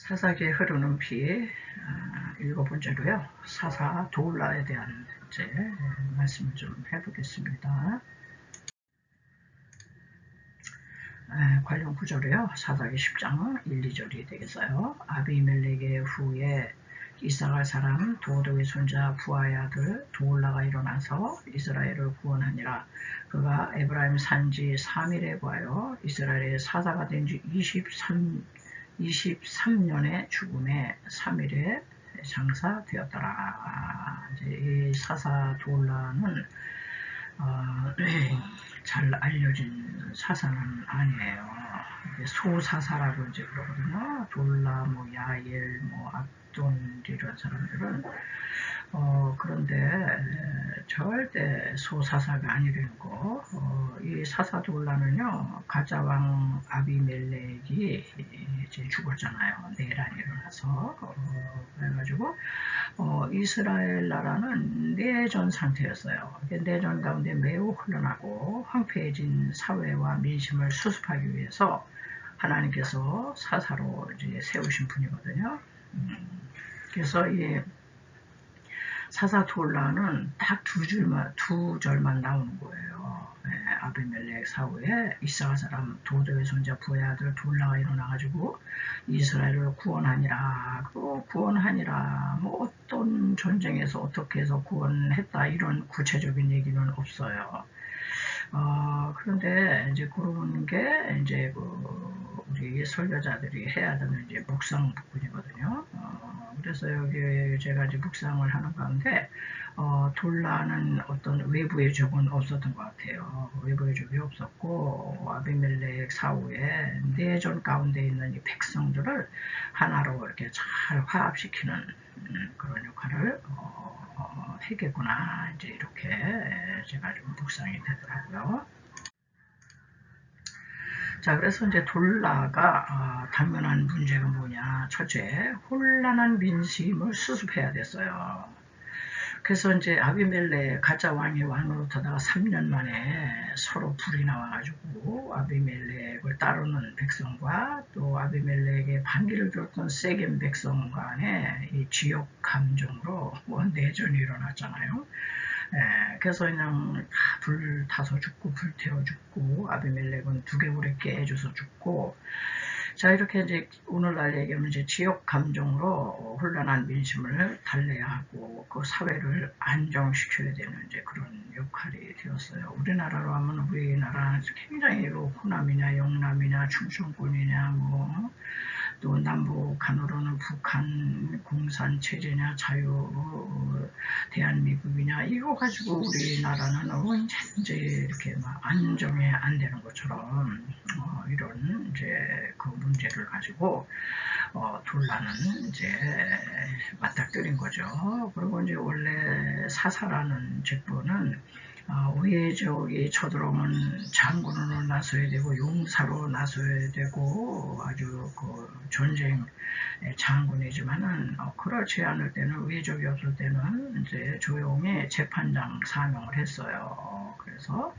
사사기에 흐르는 피, 일곱 번째로요. 사사 도울라에 대한 이제 말씀을 좀 해보겠습니다. 관련 구절이요. 사사기 10장 1, 2절이 되겠어요. 아비멜렉의 후에 이스라엘 사람 도도의 손자 부하의 아들 도울라가 일어나서 이스라엘을 구원하니라. 그가 에브라임 산지 3일에 구하여 이스라엘의 사사가 된 지 23년의 죽음에 3일에 장사되었더라. 이 사사 도울라는 잘 알려진 사사는 아니에요. 소사사라고 이제 그러거든요. 돌라, 야엘, 압돈 이런 사람들은 그런데 절대 소사사가 아니라는 거. 이 사사 돌라는요, 가짜왕 아비멜렉이 이제 죽었잖아요. 내란이 일어나서. 그래가지고 이스라엘 나라는 내전 상태였어요. 내전 가운데 매우 혼란하고 황폐해진 사회와 민심을 수습하기 위해서 하나님께서 사사로 이제 세우신 분이거든요. 그래서 이 사사 돌라는 딱 두 절만 나오는 거예요. 아비멜렉 사후에 이스라엘 사람 도도의 손자 부의 아들 돌라가 일어나가지고 이스라엘을 구원하니라. 구원하니라. 어떤 전쟁에서 어떻게 해서 구원했다 이런 구체적인 얘기는 없어요. 그런데 이제 그런 게 이제 우리 설교자들이 해야 되는 이제 묵상 부분이거든요. 그래서 여기 제가 이제 묵상을 하는 가운데 돌라는 어떤 외부의 적은 없었던 것 같아요. 외부의 적이 없었고 아비멜렉 사후에 내전 가운데 있는 이 백성들을 하나로 이렇게 잘 화합시키는 그런 역할을 했겠구나 이제 이렇게 제가 좀 묵상이 되더라고요. 자, 그래서 이제 돌라가 당면한 문제가 뭐냐? 첫째, 혼란한 민심을 수습해야 됐어요. 그래서 이제 아비멜렉 가짜 왕이 왕으로 타다가 3년 만에 서로 불이 나와가지고 아비멜렉을 따르는 백성과 또 아비멜렉의 반기를 들었던 세겜 백성 간에 이 지역 감정으로 내전이 일어났잖아요. 그래서 그냥 불 타서 죽고 불 태워 죽고 아비멜렉은 두개골에 깨져서 죽고 자 이렇게 이제 오늘날 얘기하면 이제 지역 감정으로 혼란한 민심을 달래야 하고 그 사회를 안정시켜야 되는 이제 그런 역할이 되었어요. 우리나라로 하면 우리나라 굉장히 호남이냐 영남이냐 충청권이냐 또 남북한으로는 북한 공산 체제냐 자유 대한민국이냐 이거 가지고 우리나라는 언제 이렇게 막 안정이 안 되는 것처럼 이런 이제 그 문제를 가지고 돌라는 이제 맞닥뜨린 거죠. 그리고 이제 원래 사사라는 직분은 외적이 쳐들어오면 장군으로 나서야 되고 용사로 나서야 되고 아주 그 전쟁 장군이지만은 그렇지 않을 때는 외적이 없을 때는 이제 조용히 재판장 사명을 했어요. 그래서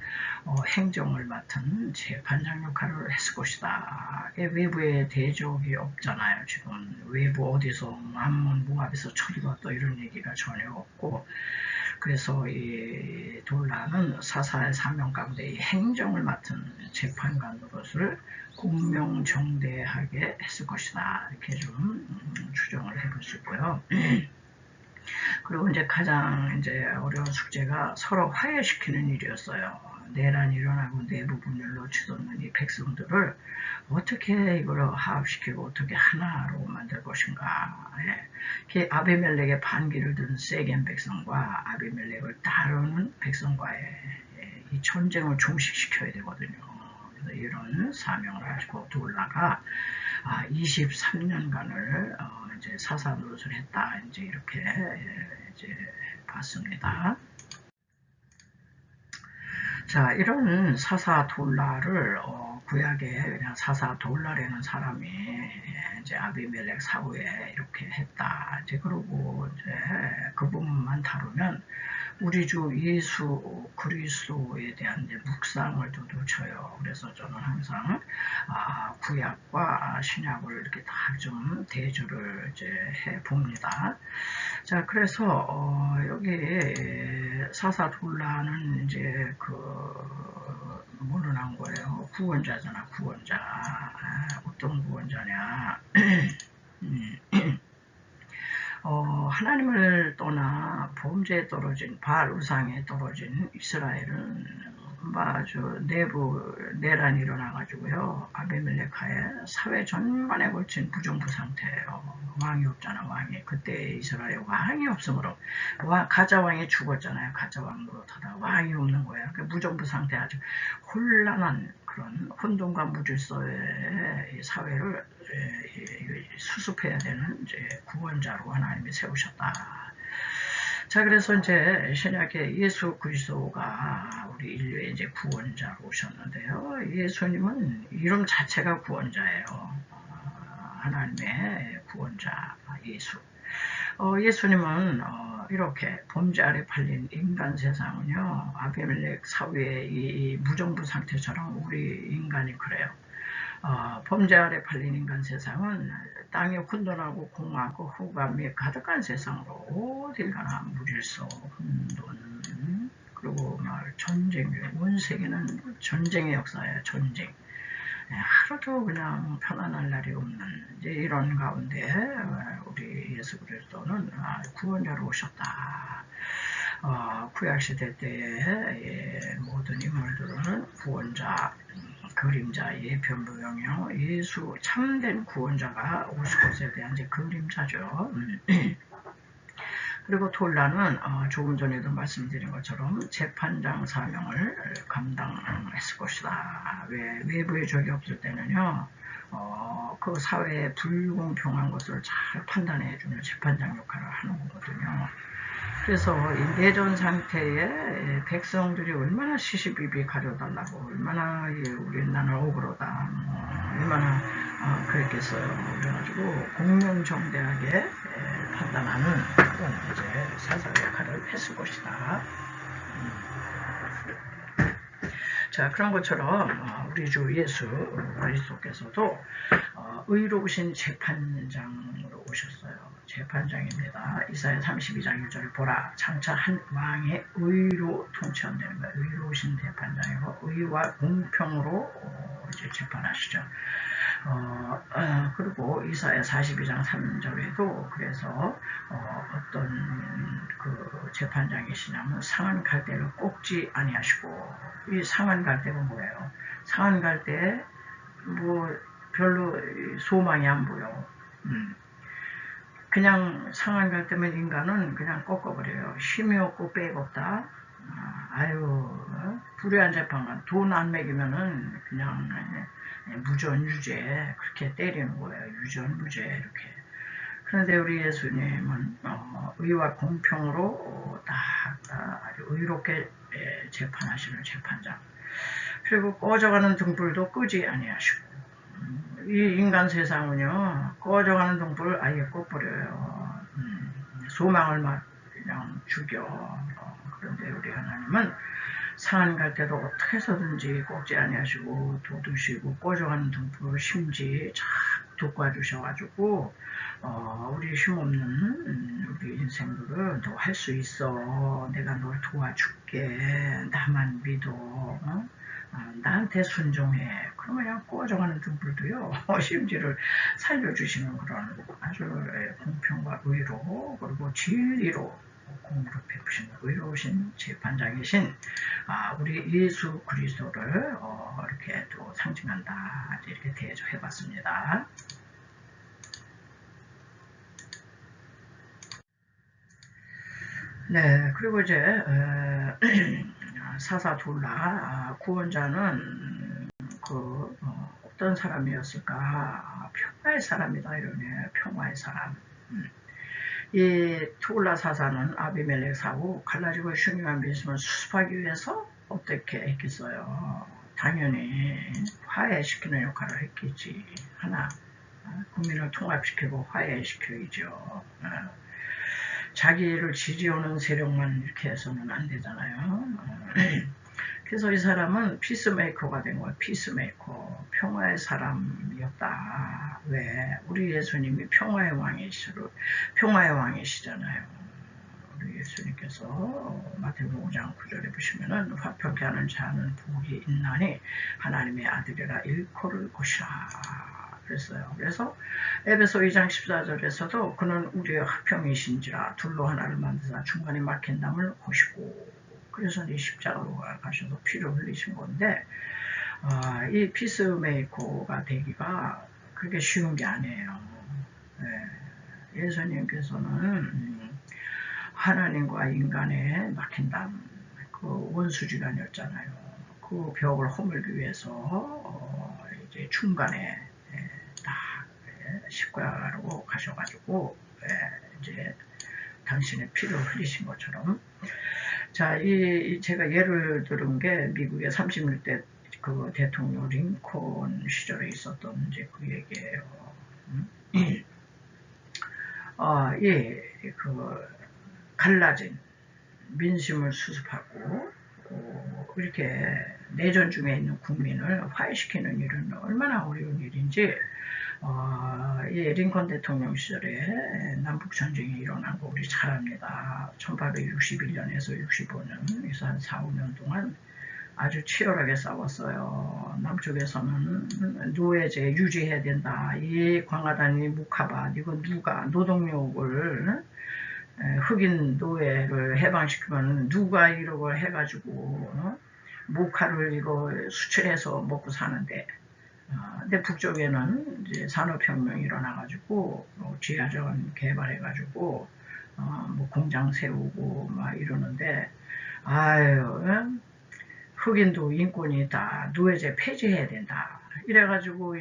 행정을 맡은 재판장 역할을 했을 것이다. 외부에 대적이 없잖아요. 지금 외부 어디서 암몬 모압에서 처리가 왔다 이런 얘기가 전혀 없고 그래서 이 돌라는 사사의 사명 가운데 행정을 맡은 재판관 노릇을 공명정대하게 했을 것이다. 이렇게 좀 추정을 해볼 수 있고요. 그리고 이제 가장 이제 어려운 숙제가 서로 화해시키는 일이었어요. 내란이 일어나고 내부 분열로 치솟는 이 백성들을 어떻게 이걸 화합시키고 어떻게 하나로 만들 것인가. 아비멜렉의 반기를 든 세겜 백성과 아비멜렉을 따르는 백성과의 이 전쟁을 종식시켜야 되거든요. 그래서 이런 사명을 가지고 돌라가 23년간을 이제 사사 노릇을 했다. 이제 이렇게 이제 봤습니다. 자, 이런 사사 돌라를 구약에 그냥 사사 돌라라는 사람이 이제 아비멜렉 사후에 이렇게 했다. 이제 그러고 이제 그 부분만 다루면 우리 주 예수 그리스도에 대한 이제 묵상을 두두쳐요. 그래서 저는 항상 구약과 신약을 이렇게 다 좀 대조를 이제 해 봅니다. 자, 그래서 여기 사사돌라는 이제 뭘로 나온 거예요? 구원자잖아, 구원자. 어떤 구원자냐? 하나님을 떠나 범죄에 떨어진 바알 우상에 떨어진 이스라엘은 아주 내란이 일어나가지고요. 아비멜렉하에 사회 전반에 걸친 부정부 상태예요. 왕이 없잖아, 왕이. 그때 이스라엘 왕이 없으므로 가짜 왕이 죽었잖아요. 가짜 왕 노릇하다 왕이 없는 거예요. 그 무정부 상태 아주 혼란한 그런 혼돈과 무질서의 사회를 수습해야 되는 이제 구원자로 하나님이 세우셨다. 자, 그래서 이제 신약에 예수 그리스도가 우리 인류의 이제 구원자로 오셨는데요. 예수님은 이름 자체가 구원자예요. 하나님의 구원자 예수. 예수님은 이렇게 범죄 아래 팔린 인간 세상은요, 아비멜렉 사회의 이 무정부 상태처럼 우리 인간이 그래요. 범죄 아래 팔린 인간 세상은 땅에 혼돈하고 공허하고 흑암이 가득한 세상으로 어딜 가나 무질서, 혼돈, 그리고 전쟁, 온 세계는 전쟁의 역사예요. 전쟁. 하루도 그냥 편안할 날이 없는 이제 이런 가운데 우리 예수 그리스도는 구원자로 오셨다. 구약시대 때의 모든 인물들은 구원자, 그림자, 예편, 무형형, 예수 참된 구원자가 오실 것에 대한 이제 그림자죠. 그리고 돌라는 조금 전에도 말씀드린 것처럼 재판장 사명을 감당했을 것이다. 왜 외부의 적이 없을 때는요, 그 사회에 불공평한 것을 잘 판단해주는 재판장 역할을 하는 거거든요. 그래서 이 내전 상태에 백성들이 얼마나 시시비비 가려달라고, 얼마나 우리 나는 억울하다, 얼마나 그랬겠어요. 그래가지고 공명정대하게 판단하는 그런 이제 사사 역할을 했을 것이다. 자, 그런 것처럼 우리 주 예수 그리스도께서도 의로우신 재판장으로 오셨어요. 재판장입니다. 이사야 32장 1절 보라 장차 한 왕의 의로 통치한다는 거예요. 의로우신 재판장이고 의와 공평으로 이제 재판하시죠. 그리고 이사야 42장 3절에도 그래서 어떤 그 재판장이시냐면 상한 갈대를 꺾지 아니하시고, 이 상한 갈대가 뭐예요? 상한 갈대에 뭐 별로 소망이 안 보여. 그냥 상한 갈대면 인간은 그냥 꺾어버려요. 힘이 없고 빽 없다. 불의한 재판관 돈 안 매기면은 그냥 무전유죄 그렇게 때리는 거예요. 유전무죄 이렇게. 그런데 우리 예수님은 의와 공평으로 아주 의롭게 재판하시는 재판장. 그리고 꺼져가는 등불도 끄지 아니하시고, 이 인간 세상은요 꺼져가는 등불을 아예 꺼버려요. 소망을 막 그냥 죽여. 그런데 우리 하나님은 상한 갈 때도 어떻게 해서든지 꺾지 아니하시고 돋우시고 꺼져가는 등불을 심지 착 돋궈주셔가지고 우리 힘없는 우리 인생들을 너 할 수 있어. 내가 널 도와줄게. 나만 믿어. 나한테 순종해. 그러면 그냥 꺼져가는 등불도요 심지를 살려주시는 그런 아주 공평과 의로 그리고 진리로 공으로 베푸신 의로우신 재판장이신 우리 예수 그리스도를 이렇게 또 상징한다. 이렇게 대조해봤습니다. 네, 그리고 이제 사사돌라 구원자는 어떤 사람이었을까? 평화의 사람이다 이러네. 평화의 사람. 이 돌라 사사는 아비멜렉 사후 갈라지고 흉흉한 민심을 수습하기 위해서 어떻게 했겠어요? 당연히 화해시키는 역할을 했겠지. 하나, 국민을 통합시키고 화해시켜야죠. 자기를 지지오는 세력만 이렇게 해서는 안 되잖아요. 그래서 이 사람은 피스메이커가 된 거예요. 피스메이커. 평화의 사람이었다. 왜? 우리 예수님이 평화의 왕이시잖아요. 우리 예수님께서 마태복음 5장 9절에 보시면은 화평케 하는 자는 복이 있나니 하나님의 아들이라 일컬을 것이라 그랬어요. 그래서 에베소 2장 14절에서도 그는 우리의 화평이신지라 둘로 하나를 만드사 중간에 막힌 담을 고시고 그래서 이 십자가로 가셔서 피를 흘리신 건데 이 피스메이커가 되기가 그렇게 쉬운 게 아니에요. 예수님께서는 하나님과 인간의 막힌 담, 그 원수지간이었잖아요. 그 벽을 허물기 위해서 이제 중간에 딱 십자가로 가셔가지고 이제 당신의 피를 흘리신 것처럼. 자, 제가 예를 들은 게 미국의 36대 그 대통령 링컨 시절에 있었던 이제 그 얘기예요. 그 갈라진 민심을 수습하고 이렇게 내전 중에 있는 국민을 화해시키는 일은 얼마나 어려운 일인지 이 링컨 대통령 시절에 남북전쟁이 일어난 거 우리 잘 압니다. 1861년에서 65년, 그래서 한 4, 5년 동안 아주 치열하게 싸웠어요. 남쪽에서는 노예제 유지해야 된다. 이 광화단이 묵하바, 이거 누가 노동력을 흑인 노예를 해방시키면 누가 이런 걸 해가지고 목화를 이거 수출해서 먹고 사는데 근데 북쪽에는 이제 산업혁명이 일어나가지고 지하전 개발해가지고 뭐 공장 세우고 막 이러는데 아유 흑인도 인권이 있다. 노예제 폐지해야 된다. 이래가지고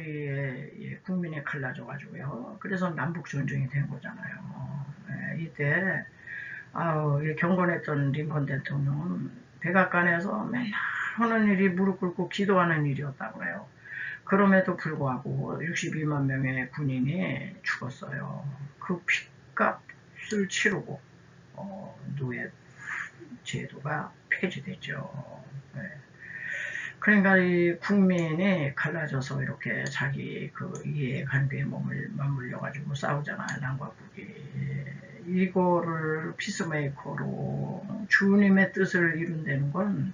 국민이 갈라져가지고요. 그래서 남북전쟁이 된 거잖아요. 이때 경건했던 링컨 대통령은 백악관에서 맨날 하는 일이 무릎 꿇고 기도하는 일이었다고 해요. 그럼에도 불구하고 62만 명의 군인이 죽었어요. 그 핏값을 치르고 노예 제도가 폐지됐죠. 그러니까 이 국민이 갈라져서 이렇게 자기 그 이해관계에 몸을 맞물려 가지고 싸우잖아요. 남과 북이. 이거를 피스메이커로 주님의 뜻을 이룬다는 건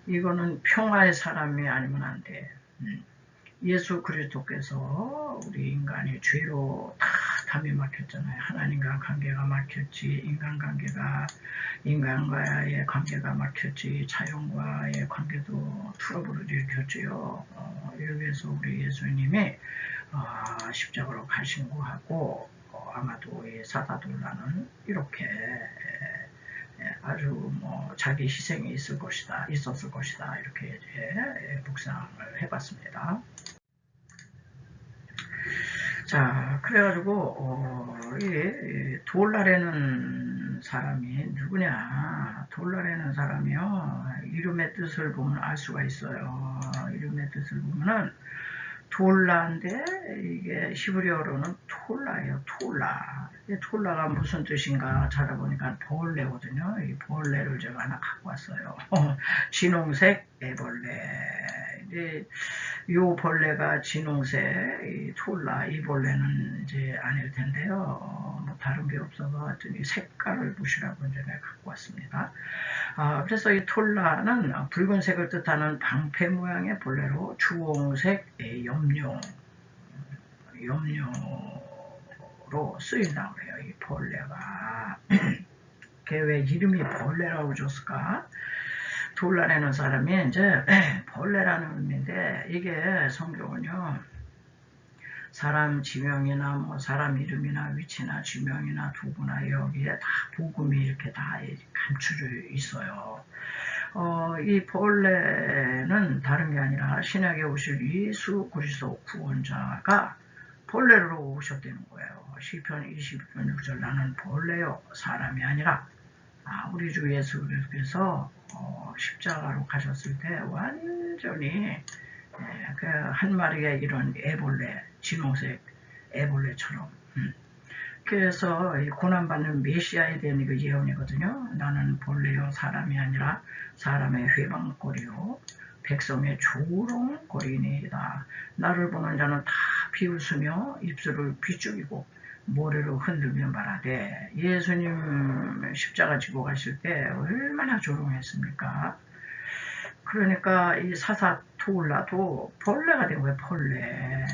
이거는 평화의 사람이 아니면 안 돼. 예수 그리스도께서 우리 인간이 죄로 다 담이 막혔잖아요. 하나님과 관계가 막혔지, 인간과의 관계가 막혔지, 자연과의 관계도 트러블을 일으켰지요. 이렇게 해서 우리 예수님이 십자가로 가신 거하고 아마도 이 사다돌라는 이렇게 아주 뭐 자기 희생이 있었을 것이다 이렇게 이제 묵상을 해봤습니다. 자, 그래가지고 이 돌라라는 사람이 누구냐? 돌라라는 사람이요. 이름의 뜻을 보면 알 수가 있어요. 이름의 뜻을 보면은 돌라인데 이게 히브리어로는 톨라예요. 톨라. 톨라가 무슨 뜻인가 찾아보니까 벌레거든요. 이 벌레를 제가 하나 갖고 왔어요. 진홍색 애벌레. 요 벌레가 진홍색, 이 톨라, 이 벌레는 이제 아닐 텐데요. 뭐 다른 게 없어서 하여튼 이 색깔을 보시라고 이제 내가 갖고 왔습니다. 그래서 이 톨라는 붉은색을 뜻하는 방패 모양의 벌레로 주홍색 염료로 쓰인다고 해요. 이 벌레가. 걔 왜 이름이 벌레라고 줬을까? 돌라라는 사람이 이제 벌레라는 의미인데 이게 성경은요 사람 지명이나 뭐 사람 이름이나 위치나 지명이나 도구나 여기에 다 복음이 이렇게 다 감춰져 있어요. 이 벌레는 다른 게 아니라 신약에 오실 예수 그리스도 구원자가 벌레로 오셨다는 거예요. 시편 22편 6절 나는 벌레요 사람이 아니라 우리 주 예수 그리스도께서 십자가로 가셨을 때 완전히 그 한 마리의 이런 애벌레, 진홍색 애벌레처럼 그래서 고난받는 메시아에 대한 이거 예언이거든요. 나는 본래요 사람이 아니라 사람의 회방거리요 백성의 조롱거리니이다. 나를 보는 자는 다 비웃으며 입술을 비죽이고 모래로 흔들며 말하되 예수님 십자가 지고 가실 때 얼마나 조롱했습니까? 그러니까 이 사사토울라도 벌레가 된 거예요. 벌레.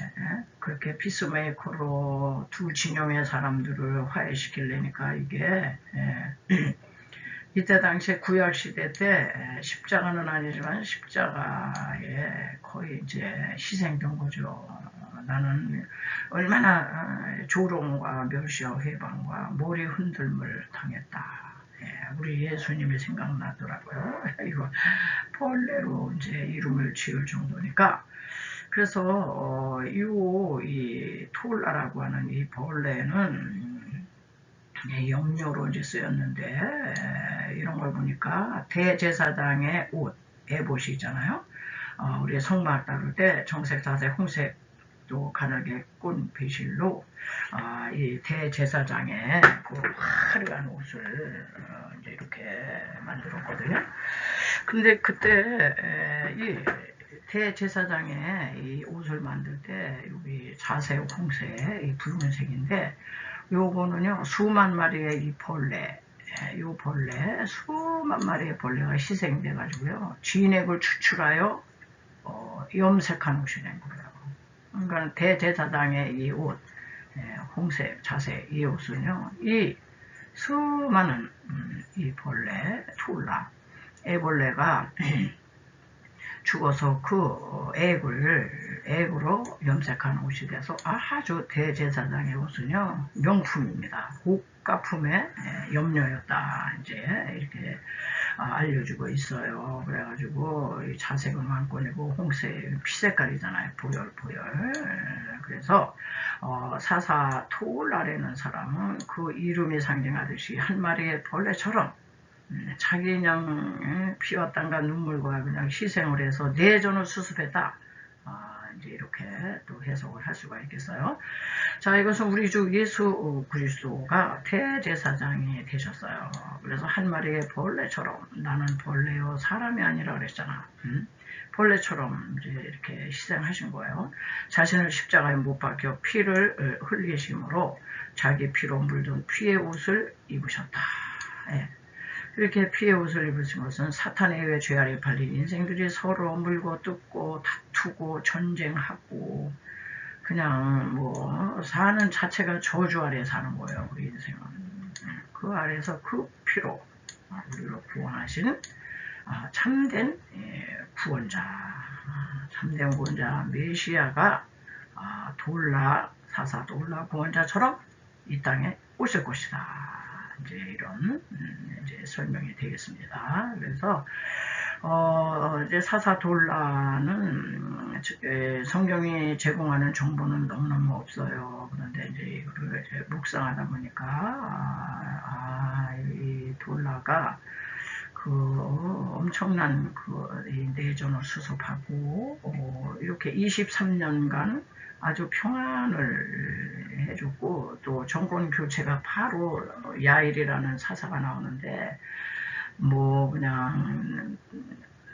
그렇게 피스메이커로 두 진영의 사람들을 화해시키려니까 이게 이때 당시에 구약시대 때 십자가는 아니지만 십자가에 거의 이제 희생된 거죠. 나는 얼마나 조롱과 멸시와 회방과 머리 흔들림을 당했다. 우리 예수님이 생각나더라고요. 이거 벌레로 이제 이름을 지을 정도니까. 그래서 이 톨라라고 하는 이 벌레는 염료로 이제 쓰였는데 이런 걸 보니까 대제사장의 옷, 에봇이 있잖아요. 우리 성막 다룰 때 정색, 자색, 홍색 또 가늘게 꾼 배실로 이 대제사장의 그 화려한 옷을 이제 이렇게 만들었거든요. 근데 그때 이 대제사장의 이 옷을 만들 때 여기 자색, 홍색, 이 붉은색인데 요거는요 수만 마리의 이 벌레, 요 벌레 수만 마리의 벌레가 희생돼 가지고요 진액을 추출하여 염색한 옷이 된 거예요. 그러니까 대제사장의 이 옷, 홍색, 자색 이 옷은요 이 수많은 이 벌레, 툴라, 애벌레가 죽어서 그 액으로 염색한 옷이 돼서 아주 대제사장의 옷은요 명품입니다. 고가품의 염료였다 이제 이렇게 알려주고 있어요. 그래가지고 자색은 왕권이고 홍색 피색깔이잖아요. 보열. 그래서 사사토울라라는 사람은 그 이름이 상징하듯이 한 마리의 벌레처럼 자기 그냥 피와 땀과 눈물과 그냥 희생을 해서 내전을 수습했다. 이제 이렇게 또 해석을 할 수가 있겠어요. 자, 이것은 우리 주 예수 그리스도가 대제사장이 되셨어요. 그래서 한 마리의 벌레처럼 나는 벌레요 사람이 아니라 그랬잖아. 벌레처럼 이제 이렇게 희생하신 거예요. 자신을 십자가에 못 박혀 피를 흘리심으로 자기 피로 물든 피의 옷을 입으셨다. 이렇게 피의 옷을 입으신 것은 사탄에 의해 죄 아래 팔린 인생들이 서로 물고 뜯고 다투고 전쟁하고 그냥 뭐 사는 자체가 저주 아래 사는 거예요. 우리 인생은. 그 아래서 그 피로 우리를 구원하신 참된 구원자, 참된 구원자 메시아가 사사돌라 구원자처럼 이 땅에 오실 것이다. 이제 이런 이제 설명이 되겠습니다. 그래서 이제 사사돌라는 성경이 제공하는 정보는 너무너무 없어요. 그런데 이제 이거를 이제 묵상하다 보니까 이 돌라가 그 엄청난 이 내전을 수습하고 이렇게 23년간 아주 평안을 해줬고 또 정권 교체가 바로 야일이라는 사사가 나오는데 뭐 그냥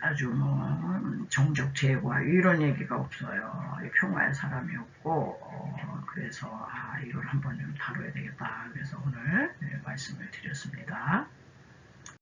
아주 뭐 정적 제과 이런 얘기가 없어요. 평화의 사람이었고 그래서 이걸 한번 좀 다뤄야 되겠다. 그래서 오늘 말씀을 드렸습니다.